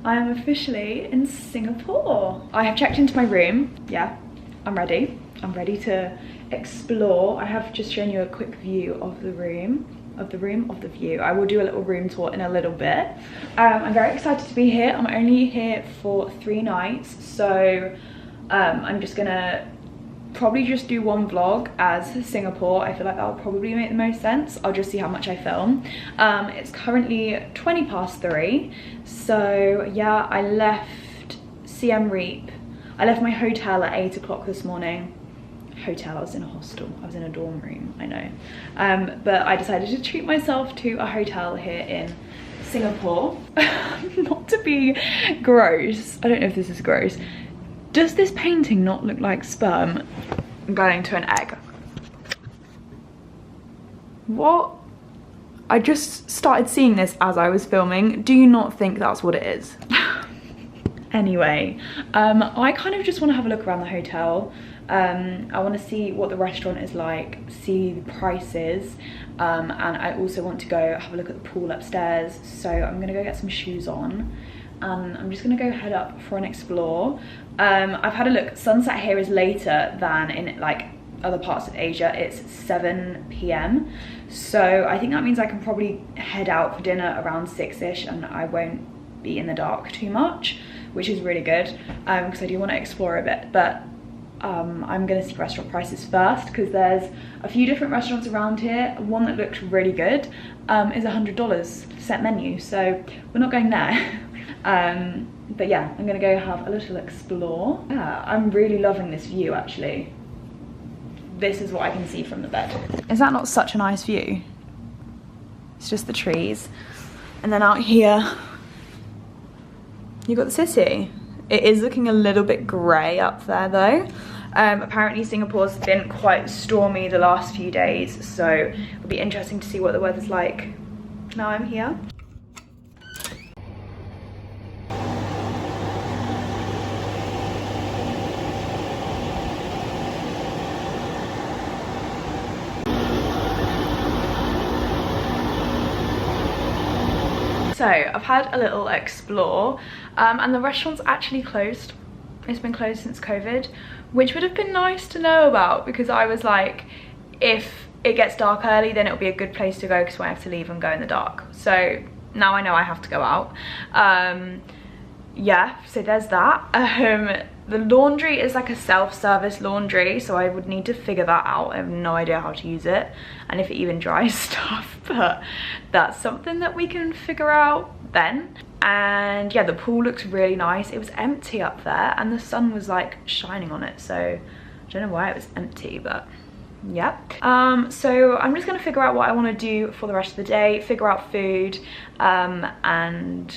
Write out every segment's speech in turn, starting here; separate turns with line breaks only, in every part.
I am officially in Singapore. I have checked into my room. Yeah, I'm ready. I'm ready to explore. I have just shown you a quick view of the room. Of the view. I will do a little room tour in a little bit. I'm very excited to be here. I'm only here for 3 nights, so I'm just gonna probably just do one vlog as Singapore. I feel like that'll probably make the most sense. I'll just see how much I film. It's currently 3:20, so yeah, I left Siem Reap. I left my hotel at 8 o'clock this morning. Hotel, I was in a hostel, I was in a dorm room, I know. But I decided to treat myself to a hotel here in Singapore. Not to be gross, I don't know if this is gross. Does this painting not look like sperm going to an egg? What? I just started seeing this as I was filming. Do you not think that's what it is? Anyway, I kind of just want to have a look around the hotel. I want to see what the restaurant is like, see the prices, and I also want to go have a look at the pool upstairs. So I'm gonna go get some shoes on, and I'm just gonna go head up for an explore. I've had a look. Sunset here is later than in like other parts of Asia. It's 7 p.m, so I think that means I can probably head out for dinner around 6ish, and I won't be in the dark too much, which is really good, because I do want to explore a bit. But I'm gonna see restaurant prices first, because there's a few different restaurants around here. One that looks really good is $100 set menu, so we're not going there. But yeah, I'm gonna go have a little explore. Yeah, I'm really loving this view actually. This is what I can see from the bed. Is that not such a nice view? It's just the trees. And then out here, you got the city. It is looking a little bit grey up there though. Apparently Singapore's been quite stormy the last few days, so it'll be interesting to see what the weather's like now I'm here. So I've had a little explore, and the restaurant's actually closed. It's been closed since COVID, which would have been nice to know about, because I was like, if it gets dark early, then it'll be a good place to go because we have to leave and go in the dark. So now I know I have to go out. Yeah, so there's that. The laundry is like a self-service laundry, so I would need to figure that out. I have no idea how to use it and if it even dries stuff, but that's something that we can figure out then. And yeah, the pool looks really nice. It was empty up there and the sun was like shining on it, so I don't know why it was empty, but yeah. So I'm just gonna figure out what I want to do for the rest of the day, figure out food, and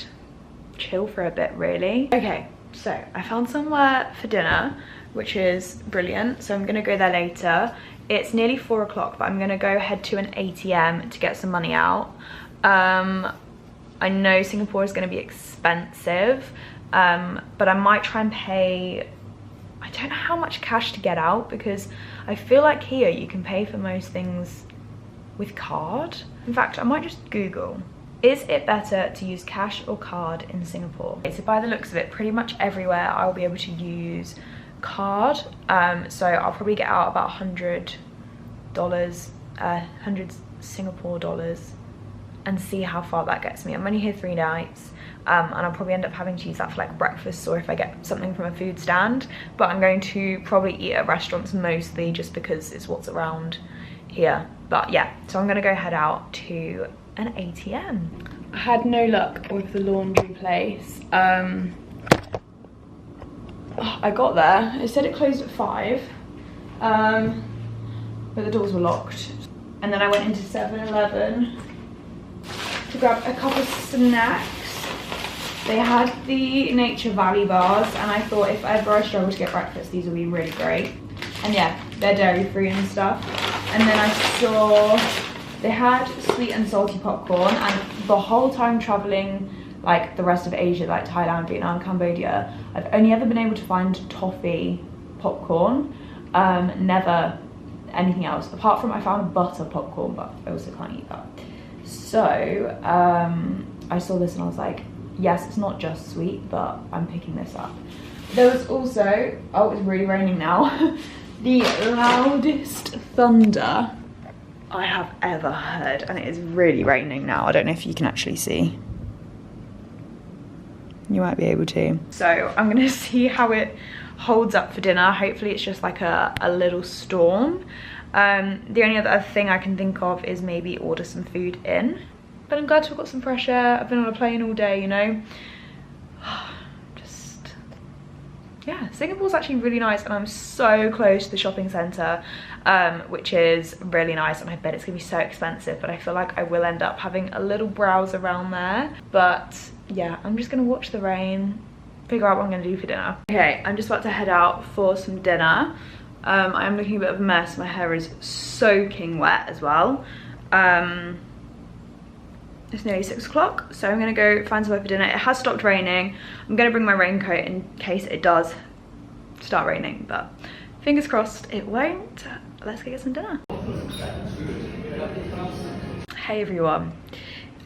chill for a bit really. Okay, so I found somewhere for dinner, which is brilliant, so I'm gonna go there later. It's nearly 4 o'clock, but I'm gonna go head to an ATM to get some money out. I know Singapore is gonna be expensive, but I might try and pay, I don't know how much cash to get out, because I feel like here you can pay for most things with card. In fact, I might just Google, is it better to use cash or card in Singapore? Okay, so by the looks of it, pretty much everywhere I'll be able to use card. So I'll probably get out about $100, 100 Singapore dollars, and see how far that gets me. I'm only here 3 nights, and I'll probably end up having to use that for like breakfast, or if I get something from a food stand. But I'm going to probably eat at restaurants mostly, just because it's what's around here. But yeah, so I'm gonna go head out to an ATM. I had no luck with the laundry place. I got there, it said it closed at 5, but the doors were locked. And then I went into 7-Eleven to grab a couple of snacks. They had the Nature Valley bars, and I thought if ever I struggle to get breakfast, these would be really great. And yeah, they're dairy free and stuff. And then I saw they had sweet and salty popcorn, and the whole time traveling like the rest of Asia, like Thailand, Vietnam, Cambodia, I've only ever been able to find toffee popcorn, never anything else, apart from I found butter popcorn, but I also can't eat that. So I saw this and I was like, yes, it's not just sweet, but I'm picking this up. There was also, oh, it's really raining now, the loudest thunder I have ever heard, and it is really raining now. I don't know if you can actually see. You might be able to. So I'm gonna see how it holds up for dinner. Hopefully it's just like a little storm. The only other thing I can think of is maybe order some food in. But I'm glad to have got some fresh air. I've been on a plane all day, you know. Yeah, Singapore's actually really nice, and I'm so close to the shopping centre, which is really nice, and I bet it's gonna be so expensive, but I feel like I will end up having a little browse around there. But yeah, I'm just gonna watch the rain, figure out what I'm gonna do for dinner. Okay, I'm just about to head out for some dinner. I am looking a bit of a mess. My hair is soaking wet as well. It's nearly 6 o'clock, so I'm gonna go find somewhere for dinner. It has stopped raining. I'm gonna bring my raincoat in case it does start raining, but fingers crossed it won't. Let's go get some dinner. Hey everyone,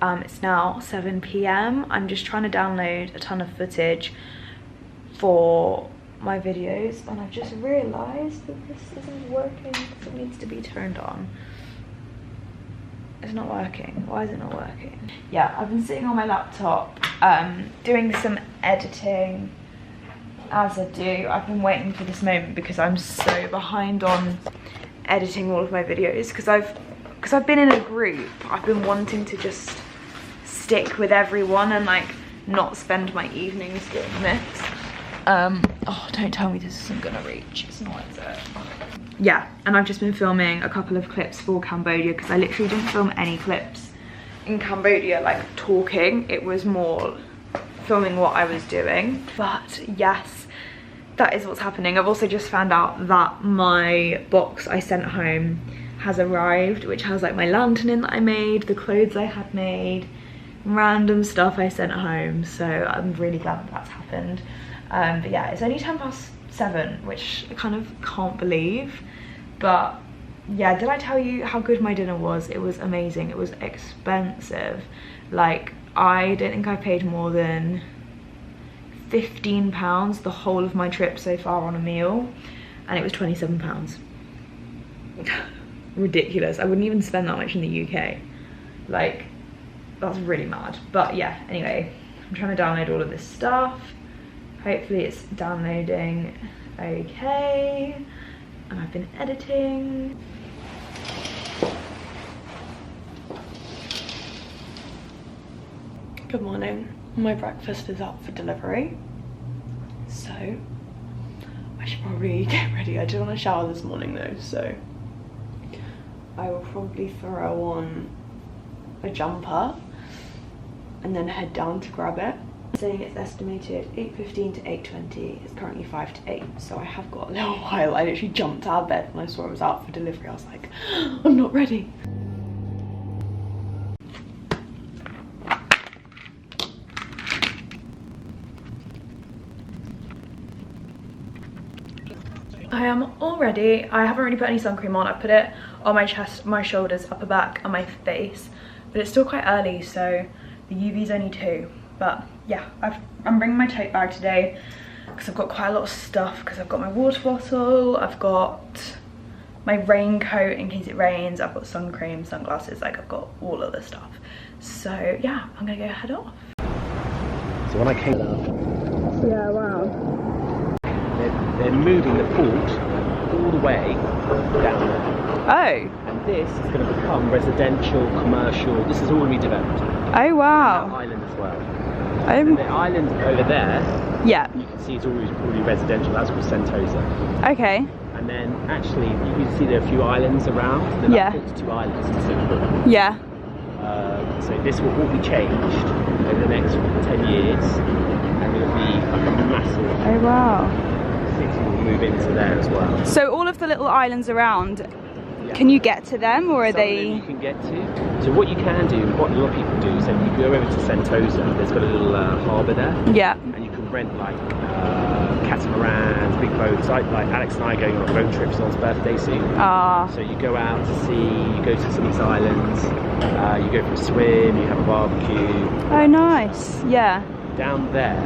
it's now 7 p.m. I'm just trying to download a ton of footage for my videos, and I've just realised that this isn't working because it needs to be turned on. It's not working. Why is it not working? Yeah, I've been sitting on my laptop doing some editing as I do. I've been waiting for this moment because I'm so behind on editing all of my videos because I've been in a group. I've been wanting to just stick with everyone and like not spend my evenings doing this. Oh, don't tell me this isn't gonna reach. It's not, is it? Yeah, and I've just been filming a couple of clips for Cambodia because I literally didn't film any clips in Cambodia, like talking. It was more filming what I was doing. But yes, that is what's happening. I've also just found out that my box I sent home has arrived, which has like my lantern in that I made, the clothes I had made, random stuff I sent home. So I'm really glad that that's happened. But yeah, it's only 7:10, which I kind of can't believe. But yeah, did I tell you how good my dinner was? It was amazing. It was expensive. Like, I don't think I paid more than £15 the whole of my trip so far on a meal, and it was £27. Ridiculous. I wouldn't even spend that much in the UK. Like, that's really mad. But yeah, anyway, I'm trying to download all of this stuff. Hopefully it's downloading okay. And I've been editing. Good morning. My breakfast is up for delivery, so I should probably get ready. I did want to shower this morning though, so I will probably throw on a jumper and then head down to grab it. Saying it's estimated 8:15 to 8:20. It's currently 5 to 8, so I have got a little while. I literally jumped out of bed when I saw it was out for delivery. I was like, I'm not ready. I am all ready. I haven't really put any sun cream on. I put it on my chest, my shoulders, upper back and my face, but it's still quite early, so the UV's only 2. But yeah, I'm bringing my tote bag today because I've got quite a lot of stuff, because I've got my water bottle, I've got my raincoat in case it rains, I've got sun cream, sunglasses, like I've got all of the stuff. So yeah, I'm gonna go head off.
So when I came up,
yeah, wow.
they're moving the port all the way down there.
Oh.
And this is going to become residential, commercial. This is all going to be developed.
Oh wow.
That island as well. And the island over there,
yeah,
you can see it's already residential. That's called Sentosa.
Okay.
And then actually you can see there are a few islands around. They're
yeah.
Like 2 islands to Singapore.
Yeah.
So this will all be changed over the next 10 years, and it'll be like a massive.
Oh wow.
City will move into there as well.
So all of the little islands around,
yeah.
Can you get to them, or are
Some
they?
of them you can get to. So what you can do, what a lot of people do, is that you go over to Sentosa. There's got a little harbour there. Yeah. And you can rent like catamarans, big boats. Like Alex and I are going on a road trip. It's on his birthday soon. Ah. So you go out to sea. You go to some of these islands. You go for a swim. You have a barbecue.
Oh, nice. Yeah.
down there,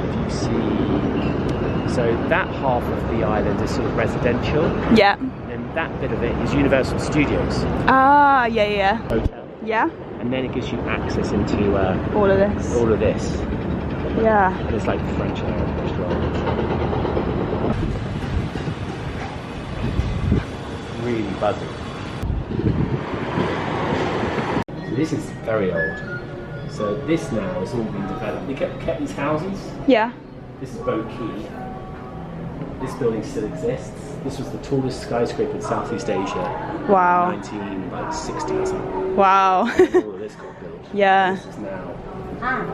if you see, so that half of the island is sort of residential.
Yeah.
And that bit of it is Universal Studios.
Ah, yeah.
Hotel.
Yeah.
And then it gives you access into
all of this.
All of this.
Yeah.
And it's like French restaurants. Really buzzing. So this is very old. So this now has all been developed. They kept these houses.
Yeah.
This is Bow Key. This building still exists. This was the tallest skyscraper in Southeast Asia.
Wow.
1960 or something.
Wow.
All of this got built.
Yeah.
This is now.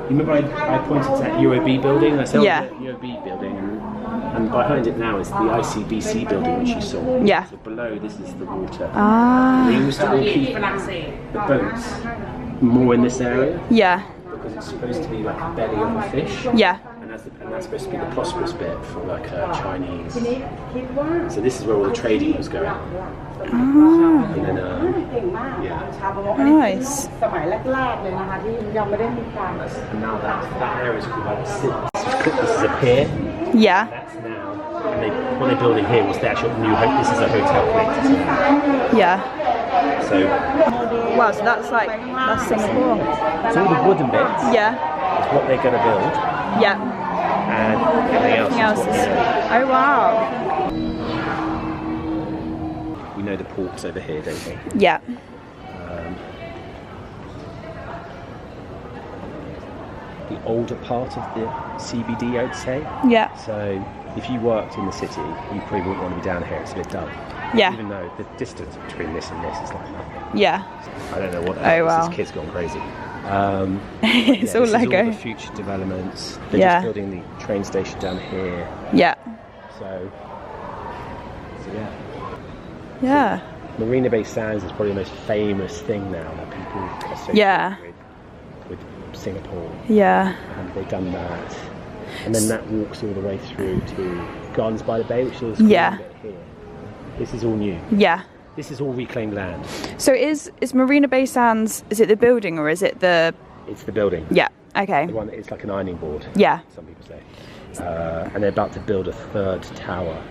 You remember I pointed to that UOB building? I said,
yeah.
The UOB building, and behind it now is the ICBC building which you saw.
Yeah.
So below this is the water.
Ah.
They used to all keep the boats more in this area.
Yeah.
Because it's supposed to be like a belly of a fish.
Yeah.
And that's supposed to be the prosperous bit for like Chinese. So this is where all the trading was going.
Ah.
And then, yeah.
Nice.
And now that area is called like this is a pier.
Yeah.
That's now. And what they're building here was the actual new hotel. This is a hotel connected to it.
Yeah.
So.
Wow, so that's Singapore.
So all the wooden bits.
Yeah.
Is what they're going to build.
Yeah.
And everything else is what we know.
Oh wow.
We know the port's over here, don't we?
Yeah.
The older part of the CBD, I'd say.
Yeah.
So if you worked in the city, you probably wouldn't want to be down here. It's a bit dull.
Yeah.
Even though the distance between this and this is like nothing.
Yeah.
I don't know what that is.
Wow.
This kid's gone crazy.
It's all
this
Lego.
Is all the future developments. They're just building the train station down here.
Yeah.
So yeah.
Yeah.
So Marina Bay Sands is probably the most famous thing now that people associate with Singapore.
Yeah.
And they've done that. And then that walks all the way through to Gardens by the Bay, which is bit here. This is all new.
Yeah.
This is all reclaimed land.
So is Marina Bay Sands, is it the building or is it the...
It's the building.
Yeah, okay.
The one that it's like an ironing board.
Yeah.
Some people say. And they're about to build a fourth tower,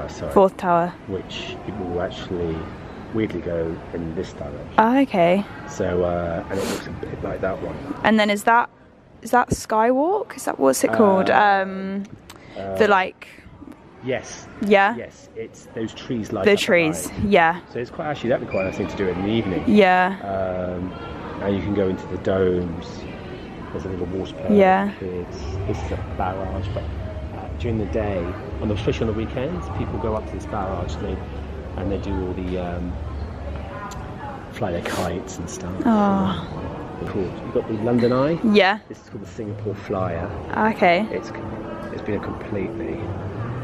sorry.
Fourth tower.
Which it will actually weirdly go in this direction.
Oh, okay.
So, and it looks a bit like that one.
And then is that Skywalk? Is that, what's it called? The like...
Yes.
Yeah.
Yes, it's those trees like
the trees. Yeah.
So it's that'd be quite nice thing to do in the evening.
Yeah.
And you can go into the domes. There's a little water park.
Yeah.
Kids. This is a barrage, but during the day, especially on the weekends, people go up to this barrage and they do all the fly their kites and stuff.
Oh.
Cool. You've got the London Eye.
Yeah.
This is called the Singapore Flyer.
Okay.
It's been a completely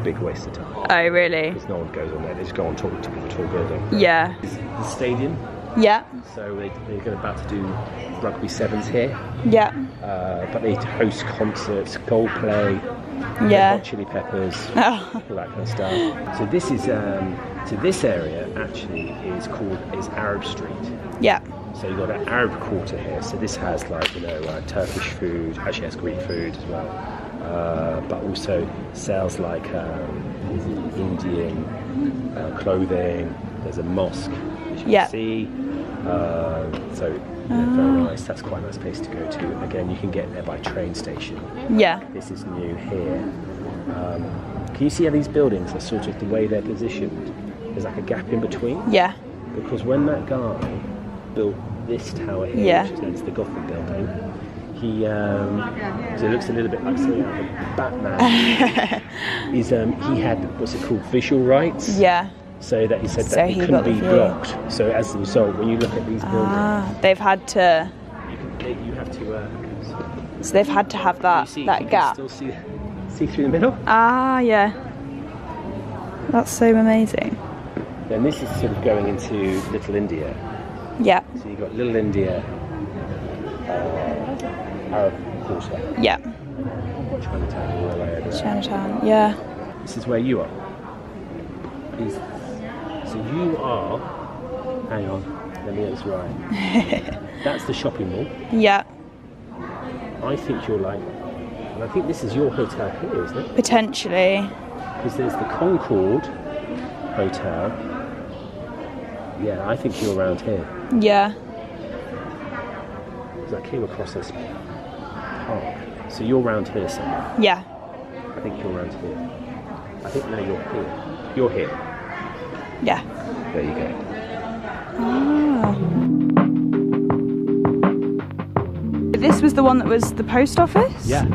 big waste of time.
Oh, really?
Because no one goes on there. They just go on top of a tall building.
Yeah.
The stadium.
Yeah.
So they're about to do rugby sevens here.
Yeah.
But they host concerts, Coldplay,
yeah,
Hot Chili Peppers,
oh.
all that kind of stuff. So this is so this area actually is Arab Street.
Yeah.
So you've got an Arab quarter here. So this has like Turkish food, actually has Greek food as well, but also sells like Indian clothing. There's a mosque, as you can see. So very nice. That's quite a nice place to go to. Again, you can get there by train station.
Yeah.
This is new here. Can you see how these buildings are sort of the way they're positioned? There's like a gap in between.
Yeah.
Because when that guy built this tower here, which is known as the Gothic building, he so it looks a little bit like something out of Batman. He had what's it called, visual rights.
Yeah.
So that he said that it couldn't be blocked. So as a result, when you look at these buildings,
they've had to.
You have to.
So they've had to have that that gap.
Still see through the middle.
Ah, yeah. That's so amazing.
Then this is sort of going into Little India.
Yeah.
So you've got Little India, Arab quarter.
Yeah.
Chinatown, all the way over there.
Chinatown. Yeah.
This is where you are. So you are. Hang on. Let me get this right. That's the shopping mall.
Yeah.
I think you're like, and I think this is your hotel here, isn't it?
Potentially.
Because there's the Concord Hotel. Yeah, I think you're around here.
Yeah.
Because I came across this park. So you're around here somewhere.
Yeah.
I think you're around here. I think no, you're here. You're here.
Yeah.
There you go.
Ah. This was the one that was the post office?
Yeah.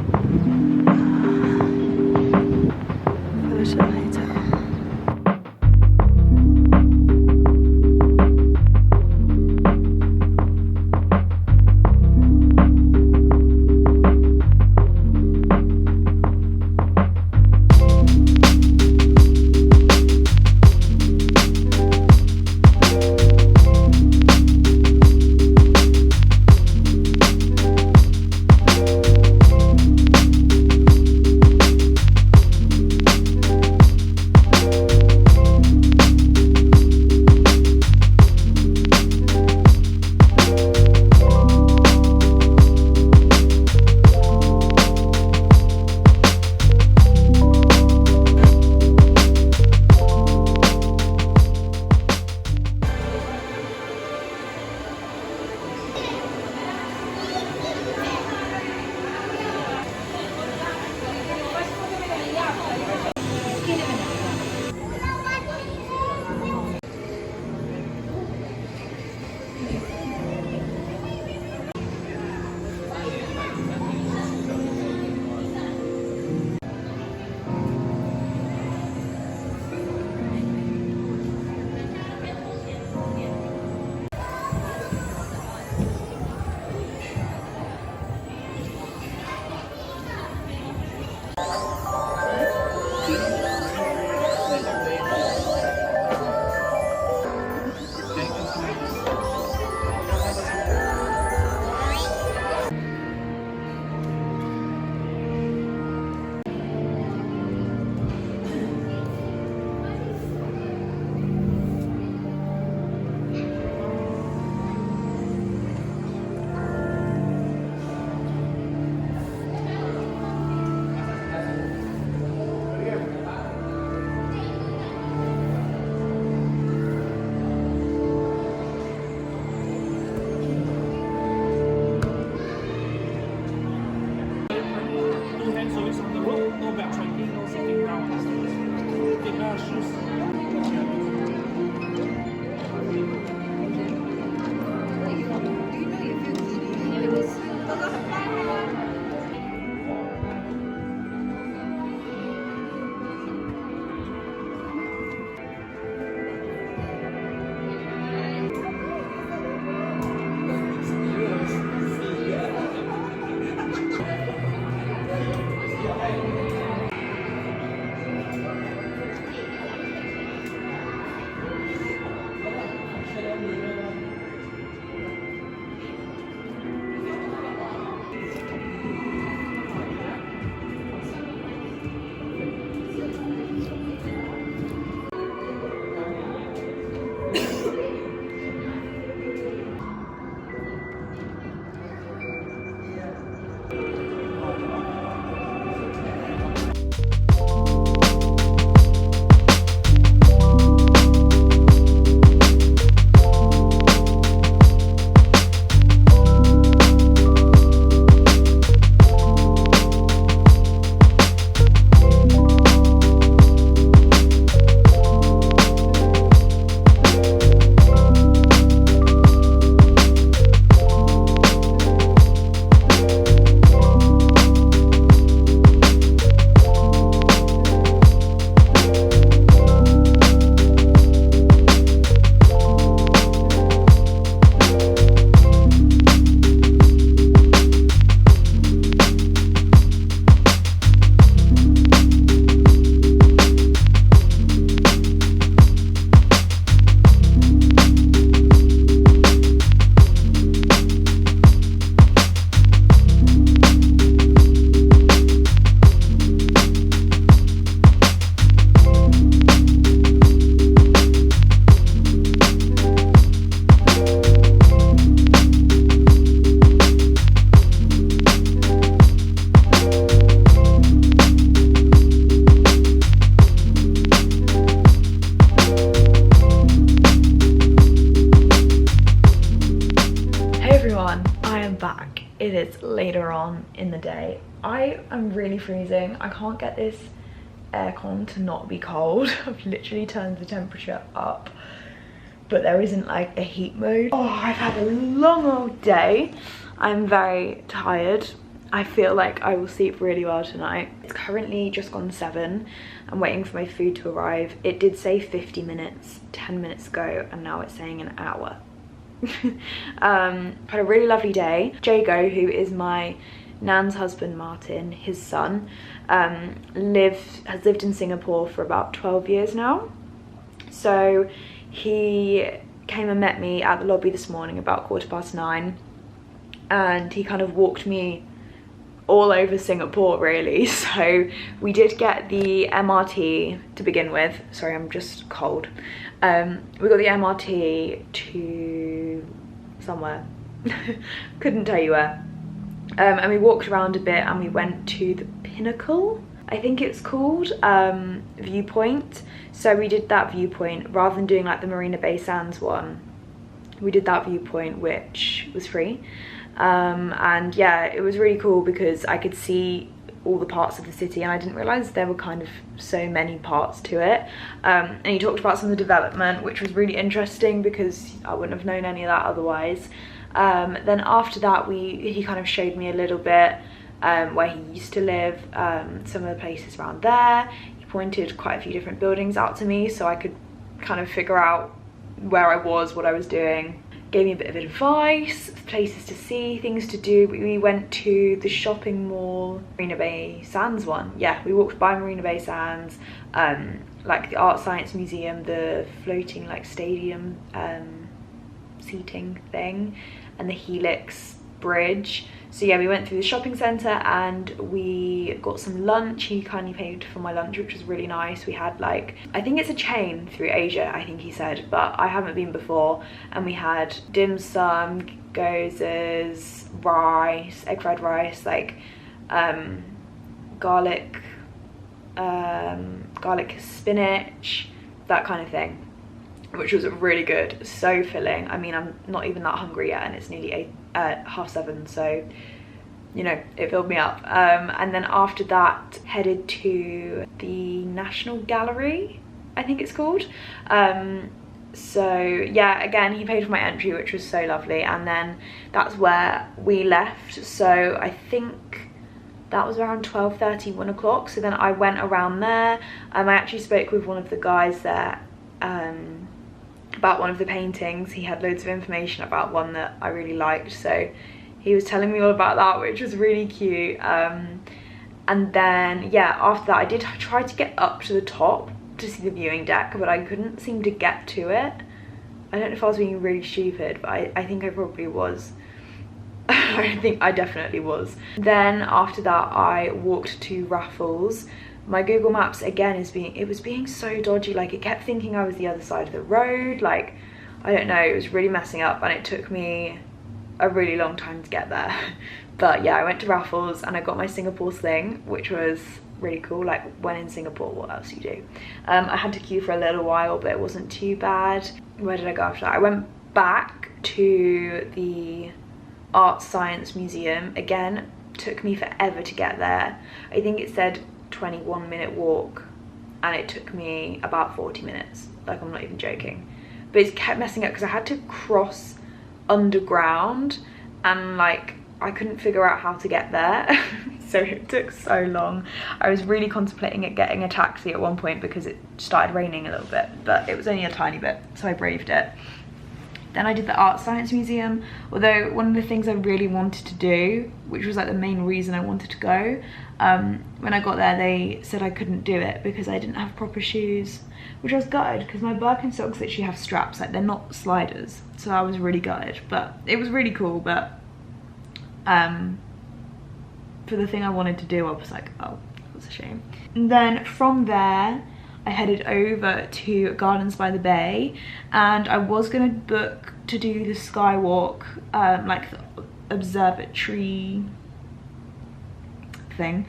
everyone, I am back. It is later on in the day. I am really freezing. I can't get this aircon to not be cold. I've literally turned the temperature up, but there isn't like a heat mode. Oh, I've had a long old day. I'm very tired. I feel like I will sleep really well tonight. It's currently just gone 7. I'm waiting for my food to arrive. It did say 50 minutes 10 minutes ago, and now it's saying an hour. Had a really lovely day. Jago, who is my nan's husband Martin, his son, has lived in Singapore for about 12 years now. So he came and met me at the lobby this morning about 9:15, and he kind of walked me all over Singapore really. So we did get the MRT to begin with. Sorry, I'm just cold. We got the MRT to somewhere, couldn't tell you where, and we walked around a bit and we went to the Pinnacle, I think it's called, viewpoint. So we did that viewpoint rather than doing like the Marina Bay Sands one. We did that viewpoint, which was free. And yeah, it was really cool because I could see all the parts of the city, and I didn't realize there were kind of so many parts to it. And he talked about some of the development, which was really interesting because I wouldn't have known any of that otherwise. Then after that, he kind of showed me a little bit where he used to live, some of the places around there. He pointed quite a few different buildings out to me so I could kind of figure out where I was, what I was doing. Gave me a bit of advice, places to see, things to do. We went to the shopping mall, Marina Bay Sands one. Yeah, we walked by Marina Bay Sands, like the Art Science Museum, the floating like stadium seating thing, and the Helix Bridge. So yeah, we went through the shopping centre and we got some lunch. He kindly paid for my lunch, which was really nice. We had like, I think it's a chain through Asia, I think he said, but I haven't been before. And we had dim sum, gozes, rice, egg fried rice, like garlic spinach, that kind of thing, which was really good, so filling. I mean, I'm not even that hungry yet and it's nearly 7:30, so you know, it filled me up. And then after that, headed to the National Gallery, I think it's called. So yeah, again, he paid for my entry, which was so lovely, and then that's where we left. So I think that was around 12:30, 1 o'clock. So then I went around there. I actually spoke with one of the guys there about one of the paintings. He had loads of information about one that I really liked, so he was telling me all about that, which was really cute. And then yeah, after that I did try to get up to the top to see the viewing deck, but I couldn't seem to get to it. I don't know if I was being really stupid, but I think I probably was. I think I definitely was. Then after that I walked to Raffles. My Google Maps again was being so dodgy, like it kept thinking I was the other side of the road, like I don't know, it was really messing up, and it took me a really long time to get there. But yeah, I went to Raffles and I got my Singapore sling, which was really cool. Like, when in Singapore, what else do you do? I had to queue for a little while, but it wasn't too bad. Where did I go after that? I went back to the Art Science Museum. Again, took me forever to get there. I think it said 21-minute walk and it took me about 40 minutes. Like, I'm not even joking. But it kept messing up because I had to cross underground and like I couldn't figure out how to get there. So it took so long. I was really contemplating getting a taxi at one point because it started raining a little bit, but it was only a tiny bit, so I braved it. Then I did the Art Science Museum, although one of the things I really wanted to do, which was like the main reason I wanted to go, when I got there they said I couldn't do it because I didn't have proper shoes, which I was gutted because my Birkenstocks literally have straps, like they're not sliders, so I was really gutted. But it was really cool, but for the thing I wanted to do I was like, oh, that's a shame. And then from there I headed over to Gardens by the Bay, and I was gonna book to do the skywalk, like the observatory thing,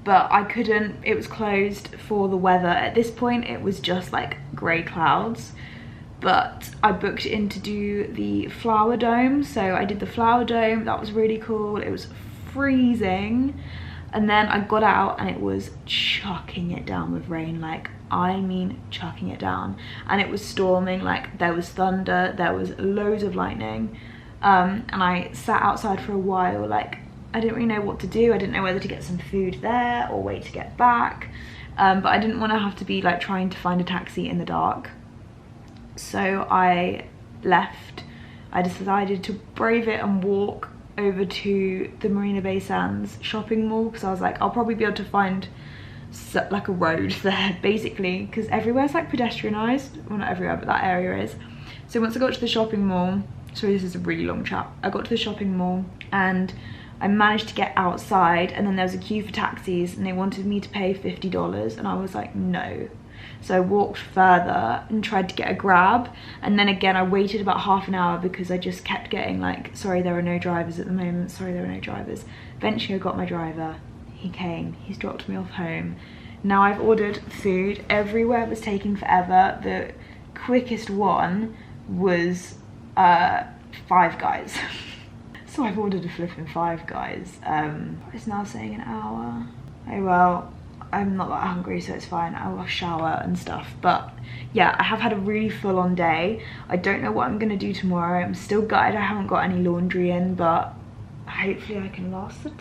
but I couldn't. It was closed for the weather. At this point it was just like grey clouds, but I booked in to do the flower dome. So I did the flower dome, that was really cool. It was freezing, and then I got out and it was chucking it down with rain, like I mean chucking it down, and it was storming, like there was thunder, there was loads of lightning, and I sat outside for a while, like I didn't really know what to do. I didn't know whether to get some food there or wait to get back, but I didn't want to have to be like trying to find a taxi in the dark. So I left. I decided to brave it and walk over to the Marina Bay Sands shopping mall, because I was like, I'll probably be able to find like a road there, basically, because everywhere's like pedestrianised. Well, not everywhere, but that area is. So once I got to the shopping mall, sorry, this is a really long chat. I got to the shopping mall and I managed to get outside, and then there was a queue for taxis and they wanted me to pay $50, and I was like, no. So I walked further and tried to get a grab, and then again I waited about half an hour because I just kept getting like, sorry, there are no drivers at the moment, sorry, there are no drivers. Eventually I got my driver, he came, he's dropped me off home. Now I've ordered food, everywhere was taking forever. The quickest one was Five Guys. So I've ordered a flipping Five Guys. It's now saying an hour. Oh well, I'm not that hungry, so it's fine. I'll shower and stuff. But yeah, I have had a really full-on day. I don't know what I'm gonna do tomorrow. I'm still gutted I haven't got any laundry in, but hopefully I can last it.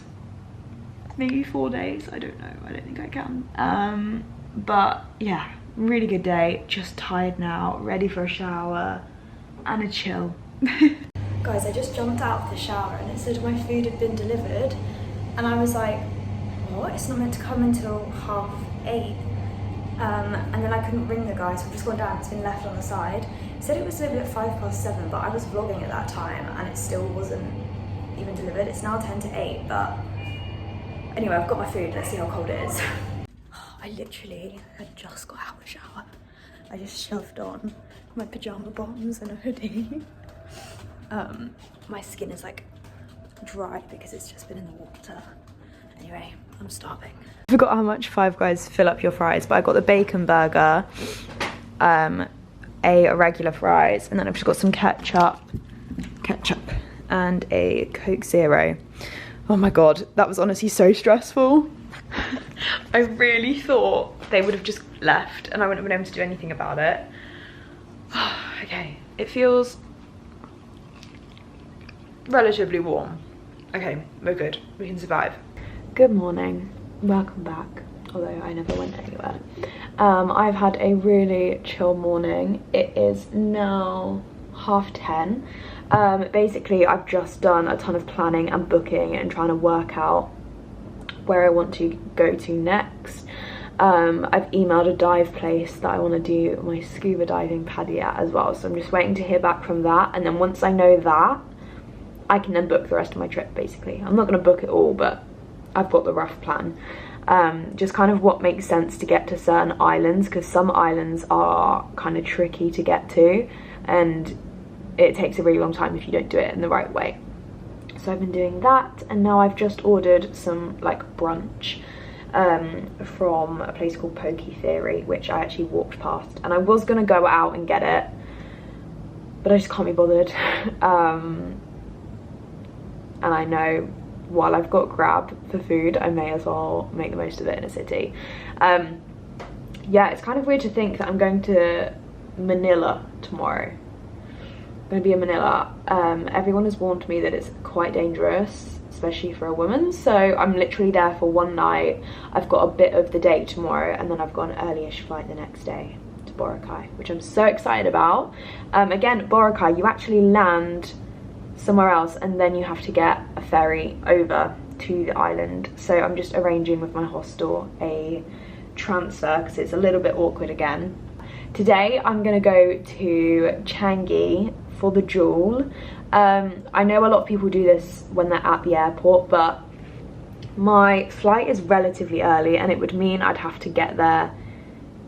Maybe 4 days, I don't know. I don't think I can. But yeah, really good day. Just tired now, ready for a shower and a chill. Guys, I just jumped out of the shower and it said my food had been delivered, and I was like, what? It's not meant to come until 8:30. And then I couldn't ring the guy, so I've just gone down. It's been left on the side. It said it was delivered at 7:05, but I was vlogging at that time and it still wasn't even delivered. It's now 7:50, but anyway, I've got my food. Let's see how cold it is. I literally had just got out of the shower. I just shoved on my pajama bottoms and a hoodie. My skin is like dry because it's just been in the water. Anyway, I'm starving. I forgot how much Five Guys fill up your fries, but I got the bacon burger, a regular fries, and then I've just got some ketchup, and a Coke Zero. Oh my god, that was honestly so stressful. I really thought they would have just left and I wouldn't have been able to do anything about it. Okay, it feels relatively warm. Okay, we're good, we can survive. Good morning, welcome back, although I never went anywhere. I've had a really chill morning. It is now 10:30. Basically I've just done a ton of planning and booking and trying to work out where I want to go to next. I've emailed a dive place that I want to do my scuba diving paddy at as well, so I'm just waiting to hear back from that, and then once I know that, I can then book the rest of my trip. Basically, I'm not going to book it all, but I've got the rough plan. Just kind of what makes sense to get to certain islands, because some islands are kind of tricky to get to and it takes a really long time if you don't do it in the right way. So I've been doing that, and now I've just ordered some like brunch from a place called Poke Theory, which I actually walked past, and I was gonna go out and get it, but I just can't be bothered. And I know while I've got Grab for food, I may as well make the most of it in a city. Yeah, it's kind of weird to think that I'm going to Manila tomorrow. I'm gonna be in Manila. Everyone has warned me that it's quite dangerous, especially for a woman, so I'm literally there for one night. I've got a bit of the day tomorrow, and then I've got an early-ish flight the next day to Boracay, which I'm so excited about. Again, Boracay, you actually land somewhere else and then you have to get a ferry over to the island, so I'm just arranging with my hostel a transfer because it's a little bit awkward again. Today I'm gonna go to Changi for the Jewel. I know a lot of people do this when they're at the airport, but my flight is relatively early and it would mean I'd have to get there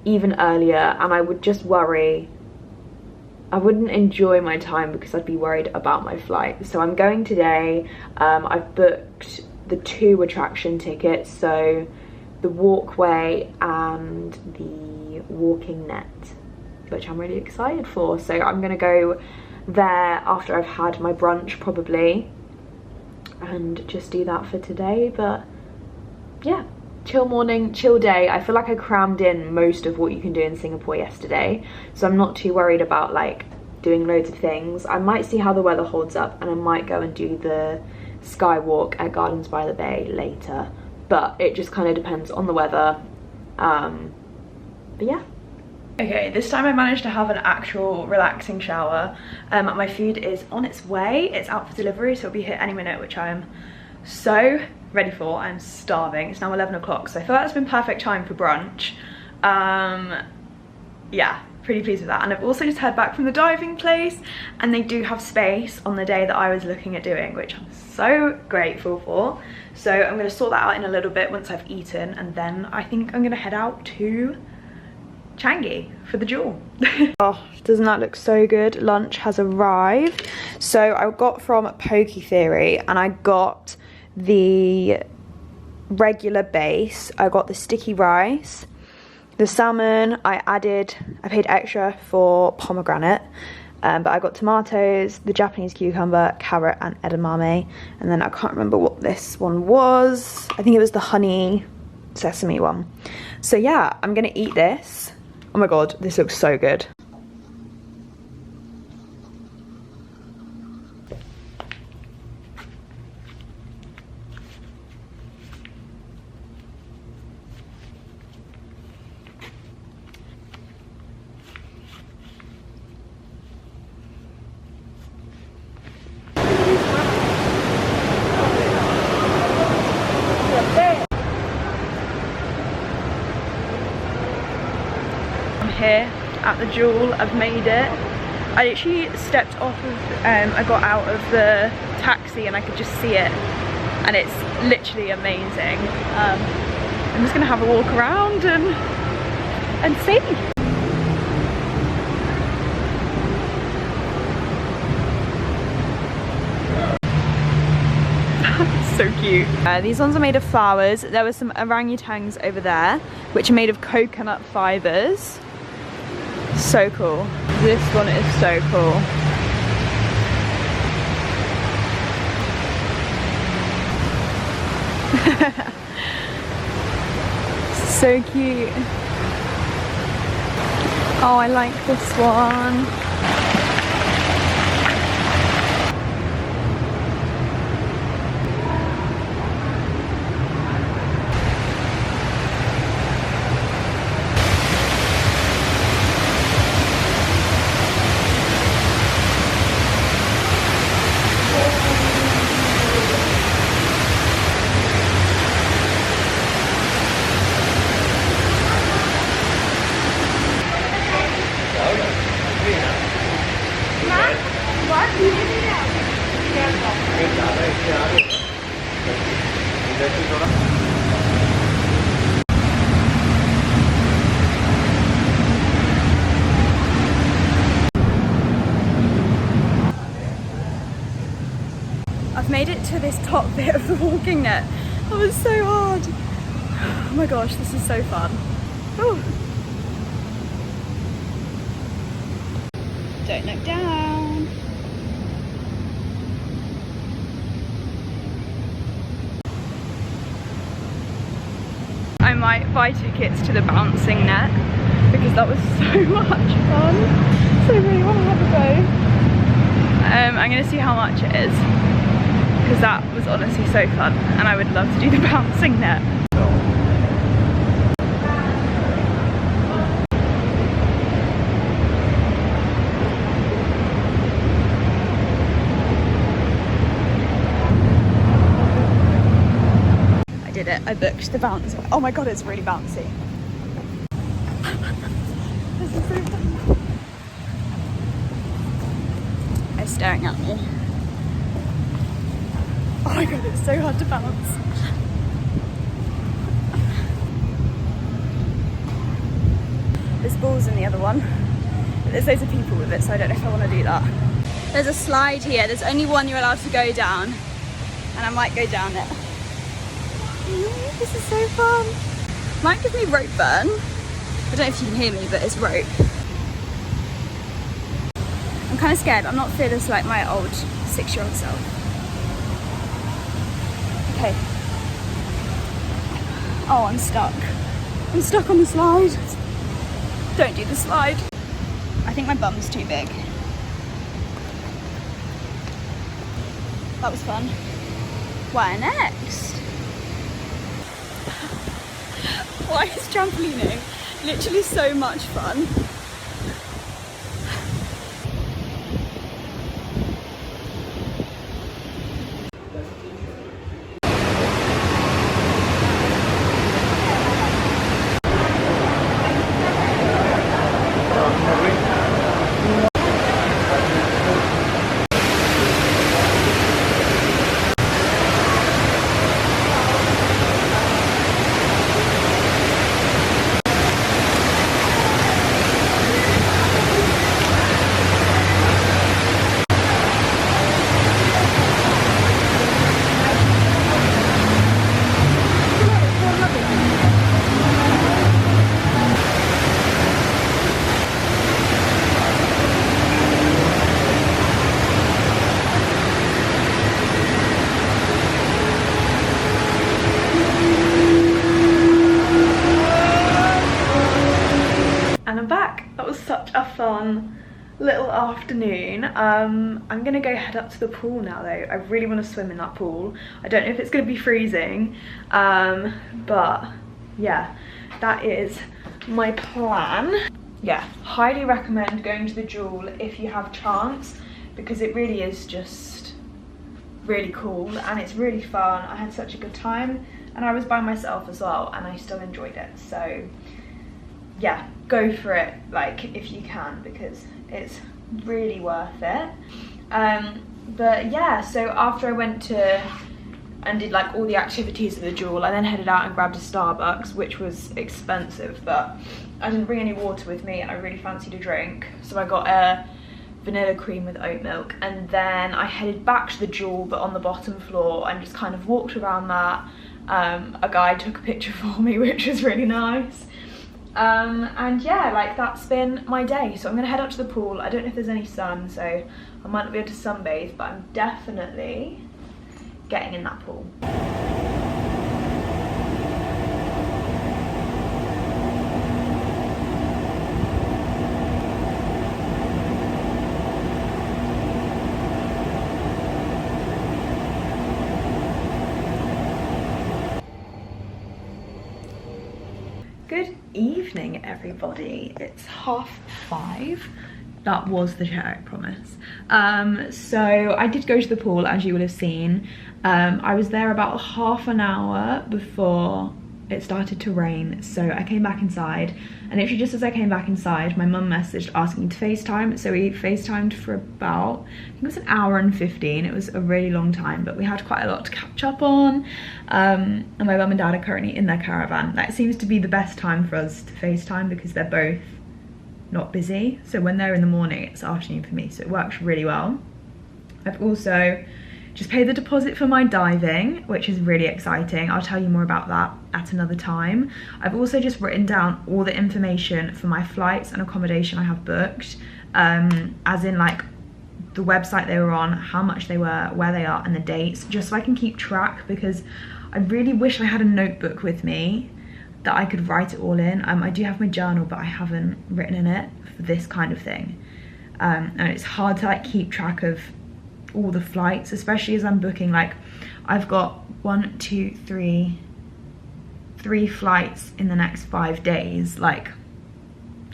even earlier, and I would just worry. I wouldn't enjoy my time because I'd be worried about my flight. So I'm going today. I've booked the 2 attraction tickets, so the walkway and the walking net. which I'm really excited for. So I'm gonna go there after I've had my brunch probably, and just do that for today. But yeah, chill morning, chill day. I feel like I crammed in most of what you can do in Singapore yesterday, so I'm not too worried about like doing loads of things. I might see how the weather holds up, and I might go and do the skywalk at Gardens by the Bay later, but it just kind of depends on the weather. But yeah. Okay, this time I managed to have an actual relaxing shower. My food is on its way. It's out for delivery, so it'll be here any minute, which I am so ready for. I'm starving. It's now 11 o'clock, so I feel like it's been perfect time for brunch. Yeah, pretty pleased with that. And I've also just heard back from the diving place, and they do have space on the day that I was looking at doing, which I'm so grateful for. So I'm going to sort that out in a little bit once I've eaten, and then I think I'm going to head out to Changi for the jewel. Oh, doesn't that look so good? Lunch has arrived. So I got from Poke Theory, and I got the regular base. I got the sticky rice, the salmon. I paid extra for pomegranate, but I got tomatoes, the Japanese cucumber, carrot, and edamame. And then I can't remember what this one was. I think it was the honey sesame one. So yeah, I'm gonna eat this. Oh my god, this looks so good. Here at the jewel, I've made it. I literally stepped off of, I got out of the taxi and I could just see it, and it's literally amazing. I'm just gonna have a walk around and see. So cute. These ones are made of flowers. There were some orangutans over there, which are made of coconut fibres. So cool. This one is so cool. So cute. Oh, I like this one. I've made it to this top bit of the walking net. That was so hard. Oh my gosh, this is so fun. Ooh. Don't look down. I might buy tickets to the bouncing net because that was so much fun. So I really want to have a go. I'm going to see how much it is, because that was honestly so fun, and I would love to do the bouncing net. I did it, I booked the bounce. Oh my god, it's really bouncy. This is so fun. It's staring at me. Oh my god, it's so hard to balance. There's balls in the other one, but there's loads of people with it, so I don't know if I want to do that. There's a slide here. There's only one you're allowed to go down, and I might go down it. This is so fun. Might give me rope burn. I don't know if you can hear me, but it's rope.
I'm kind of scared. I'm not fearless like my old 6-year-old self. Okay. Oh, I'm stuck. I'm stuck on the slide. Don't do the slide. I think my bum's too big. That was fun. Where next? Why is trampolining literally so much fun?
Such a fun little afternoon. I'm gonna go head up to the pool now though. I really want to swim in that pool. I don't know if it's gonna be freezing, but yeah, that is my plan. Yeah, highly recommend going to the Jewel if you have chance, because it really is just really cool and it's really fun. I had such a good time and I was by myself as well and I still enjoyed it. So yeah, go for it like if you can, because it's really worth it. But yeah, so after I went to and did like all the activities of the Jewel, I then headed out and grabbed a Starbucks, which was expensive, but I didn't bring any water with me and I really fancied a drink, so I got a vanilla cream with oat milk, and then I headed back to the Jewel but on the bottom floor and just kind of walked around that. A guy took a picture for me, which was really nice. And yeah, like that's been my day. So I'm gonna head up to the pool. I don't know if there's any sun, so I might not be able to sunbathe, but I'm definitely getting in that pool. Good evening everybody, it's 5:30. That was the chair, I promise. So I did go to the pool, as you will have seen. I was there about half an hour before it started to rain, so I came back inside, and literally just as I came back inside, my mum messaged asking me to FaceTime. So we FaceTimed for about, I think it was an hour and 15. It was a really long time, but we had quite a lot to catch up on. And my mum and dad are currently in their caravan. That seems to be the best time for us to FaceTime because they're both not busy. So when they're in the morning, it's afternoon for me, so it works really well. I've also just paid the deposit for my diving, which is really exciting. I'll tell you more about that at another time. I've also just written down all the information for my flights and accommodation I have booked, as in like the website they were on, how much they were, where they are, and the dates, just so I can keep track, because I really wish I had a notebook with me that I could write it all in. I do have my journal, but I haven't written in it for this kind of thing. And it's hard to like keep track of all the flights, especially as I'm booking, like I've got three flights in the next 5 days. Like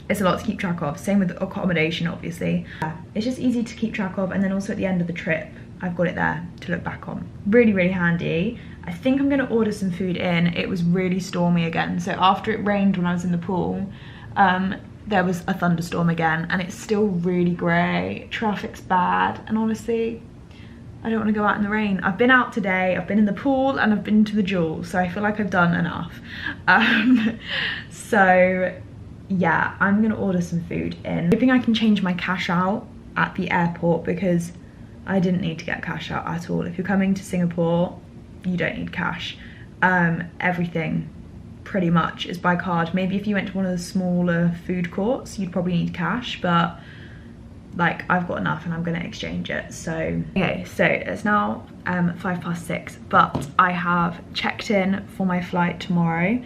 it's a lot to keep track of. Same with accommodation, obviously. It's just easy to keep track of, and then also at the end of the trip I've got it there to look back on. Really, really handy. I think I'm gonna order some food in. It was really stormy again, so after it rained when I was in the pool, there was a thunderstorm again, and it's still really grey. Traffic's bad, and honestly, I don't want to go out in the rain. I've been out today, I've been in the pool, and I've been to the Jewel, so I feel like I've done enough. So yeah, I'm gonna order some food in. I'm hoping I can change my cash out at the airport, because I didn't need to get cash out at all. If you're coming to Singapore, you don't need cash. Everything pretty much is by card. Maybe if you went to one of the smaller food courts, you'd probably need cash, but like I've got enough and I'm gonna exchange it. So okay, so it's now 6:05, but I have checked in for my flight tomorrow,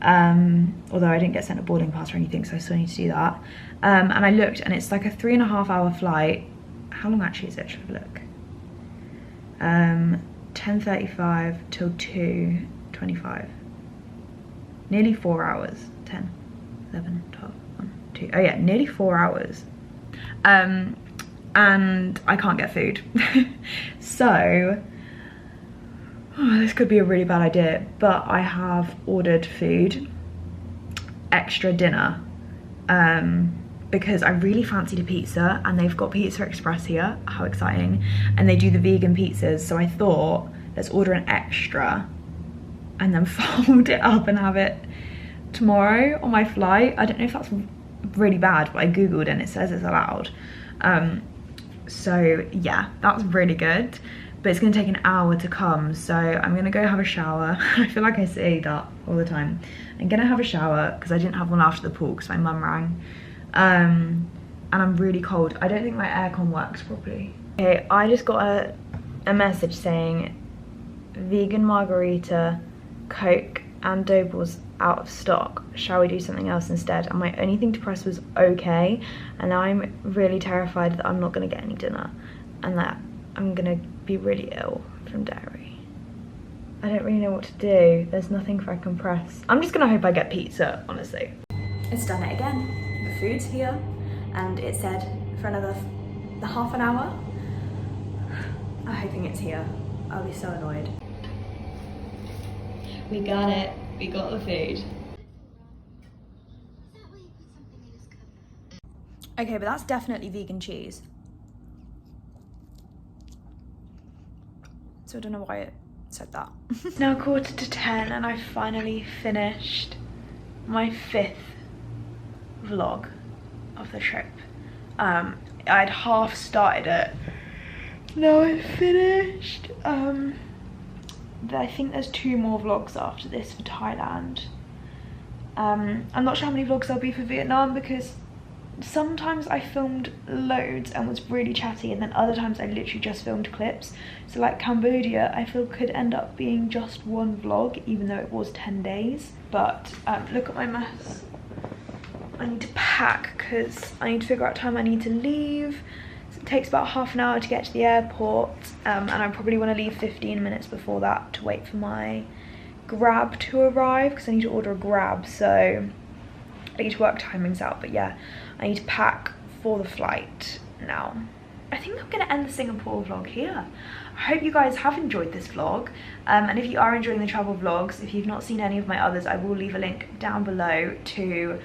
although I didn't get sent a boarding pass or anything, so I still need to do that. And I looked and it's like a 3.5 hour flight. How long actually is it? Should I look? 10:35 till 2:25. Nearly 4 hours. 10, 11, 12, 1, 2. Oh yeah, nearly 4 hours. And I can't get food. So this could be a really bad idea, but I have ordered food, extra dinner, because I really fancied a pizza, and they've got Pizza Express here. How exciting. And they do the vegan pizzas, so I thought let's order an extra and then fold it up and have it tomorrow on my flight. I don't know if that's really bad, but I googled and it says it's allowed. So yeah, that's really good, but it's gonna take an hour to come, so I'm gonna go have a shower. I feel like I say that all the time. I'm gonna have a shower because I didn't have one after the pool because my mum rang, and I'm really cold. I don't think my aircon works properly. Okay, I just got a message saying vegan margarita, Coke and Doble's out of stock. Shall we do something else instead? And my only thing to press was okay, and now I'm really terrified that I'm not gonna get any dinner and that I'm gonna be really ill from dairy. I don't really know what to do. There's nothing I can press. I'm just gonna hope I get pizza, honestly.
It's done it again. The food's here, and it said for another half an hour. I'm hoping it's here. I'll be so annoyed. We got it. We got the food. Okay, but that's definitely vegan cheese. So I don't know why it said that.
Now 10:15 and I finally finished my 5th vlog of the trip. I'd half started it. Now I've finished. I think there's 2 more vlogs after this for Thailand. I'm not sure how many vlogs there'll be for Vietnam, because sometimes I filmed loads and was really chatty, and then other times I literally just filmed clips. So like Cambodia, I feel could end up being just 1 vlog, even though it was 10 days. But look at my mess. I need to pack because I need to figure out time I need to leave. So it takes about half an hour to get to the airport, and I probably want to leave 15 minutes before that to wait for my Grab to arrive, because I need to order a Grab, so I need to work timings out. But yeah, I need to pack for the flight now. I think I'm going to end the Singapore vlog here. I hope you guys have enjoyed this vlog, and if you are enjoying the travel vlogs, if you've not seen any of my others, I will leave a link down below to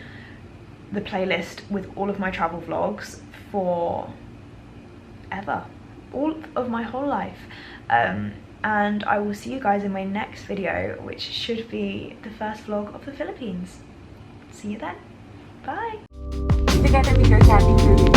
the playlist with all of my travel vlogs for ever, all of my whole life. And I will see you guys in my next video, which should be the first vlog of the Philippines. See you then. Bye.
Together with your cabin crew.